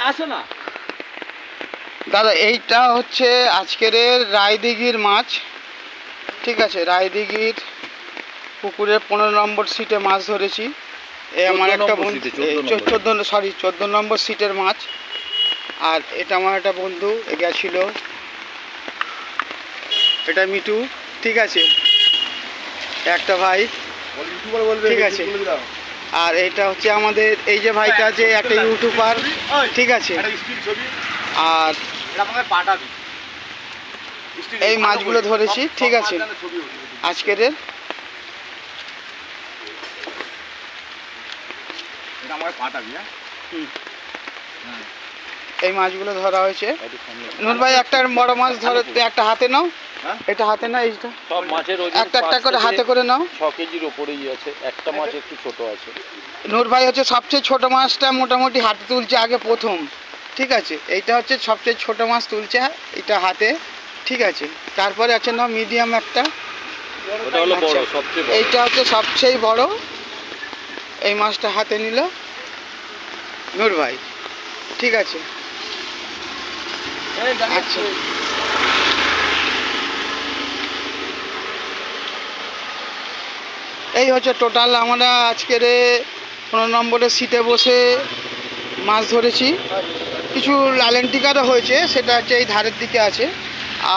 আসো না দাদা, এইটা হচ্ছে আজকের রায়দিঘির মাছ। ঠিক আছে, রায়দিঘির পুকুরের 15 নম্বর সিটে মাছ ধরেছি। এ আমার একটা বন্ধু, 14 নম্বর সিটের মাছ। আর এটা আমার একটা বন্ধু গেছিল, এটা মিটু। ঠিক আছে, একটা ভাই, ঠিক আছে। আর এটা হচ্ছে আমাদের এই যে ভাইটা আছে, একটা ইউটিউবার। ঠিক আছে, আর এই মাছগুলো ধরেছি। ঠিক আছে, আজকের এই মাছগুলো ধরা হয়েছে। নুর ভাই, একটা বড় মাছ ধরে একটা হাতে নাও, এটা হাতে না, এইটা সব মাছের একটা একটা করে হাতে করে নাও। 6 কেজির উপরেই আছে, একটা মাছ একটু ছোট আছে। নূর ভাই হচ্ছে সবচেয়ে ছোট মাছটা মোটামুটি হাতে তুলছে আগে প্রথম। ঠিক আছে, এইটা হচ্ছে সবচেয়ে ছোট মাছ তুলছে এটা হাতে। ঠিক আছে, তারপরে আছে না মিডিয়াম একটা, ওটা হলো বড়, সবচেয়ে বড়। এইটা হচ্ছে সবচেয়ে বড়। এই মাছটা হাতে নিল নূর ভাই। ঠিক আছে, আচ্ছা। এই হচ্ছে টোটাল আমরা আজকের 15 নম্বরের সিটে বসে মাছ ধরেছি। কিছু লালেন্টিকারও হয়েছে, সেটা হচ্ছে এই ধারের দিকে আছে।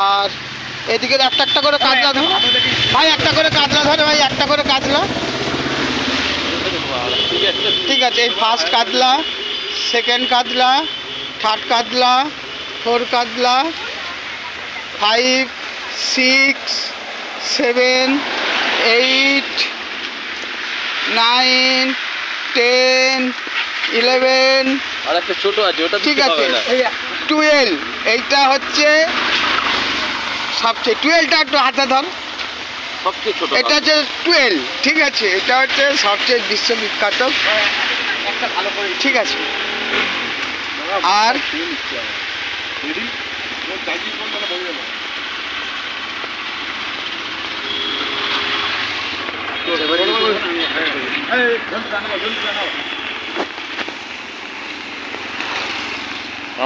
আর এদিকে একটা একটা করে কাতলা ধরে ভাই, একটা করে কাতলা ধরে ভাই, একটা করে কাতলা। ঠিক আছে, এই ফার্স্ট কাতলা, সেকেন্ড কাতলা, থার্ড কাতলা, ফোর কাতলা, 5, 6, 7, 8, 9, 10, 11, আর একটা ছোট আছে, ওটা ঠিক আছে, 12। এইটা হচ্ছে সবচেয়ে 12টা একটু হাতে ধর, সবচেয়ে ছোট। এটা হচ্ছে 12। ঠিক আছে, এটা হচ্ছে সবচেয়ে বিশ্ববিখ্যাত। ঠিক আছে, আর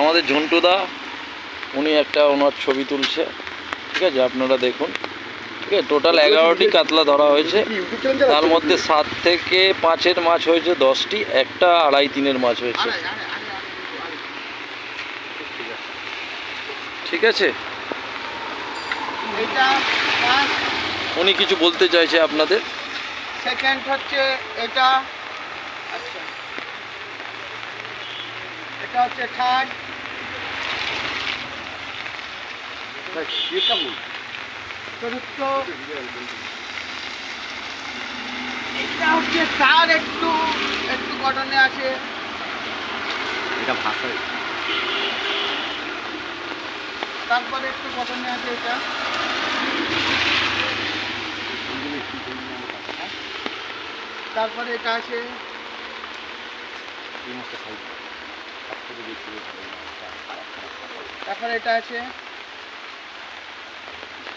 আমাদের ঝন্টুদা, উনি একটা ওনার ছবি তুলছে। ঠিক আছে, আপনারা দেখুন। ঠিক আছে, টোটাল 11টি কাতলা ধরা হয়েছে, তার মধ্যে 7 থেকে 5-এর মাছ হয়েছে 10টি, একটা 2.5-3-এর মাছ হয়েছে। ঠিক আছে, এটা ফার্স্ট, উনি কিছু বলতে চাইছে আপনাদের। সেকেন্ড হচ্ছে এটা, আচ্ছা, এটা হচ্ছে থার্ড, চতুর্থ, এটা হচ্ছে তার একটু একটু গঠনে আছে। এটা ভাষা, তারপরে একটু গঠনে আছে এটা। তারপরে এটা আছে, তারপরে এটা আছে,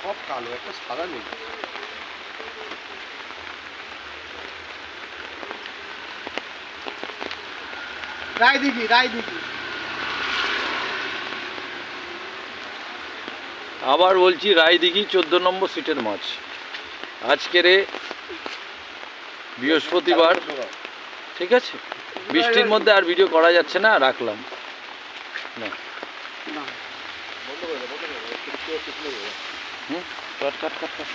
সব কালো, একটা সাদা নেই। রায়দিঘি, রায়দিঘি। আবার বলছি, রায়দিঘি 14 নম্বর সিটের মাছ। আজকের বৃহস্পতিবার। ঠিক আছে, বৃষ্টির মধ্যে আর ভিডিও করা যাচ্ছে না, রাখলাম না। হুম, কাট কাট কাট কাট।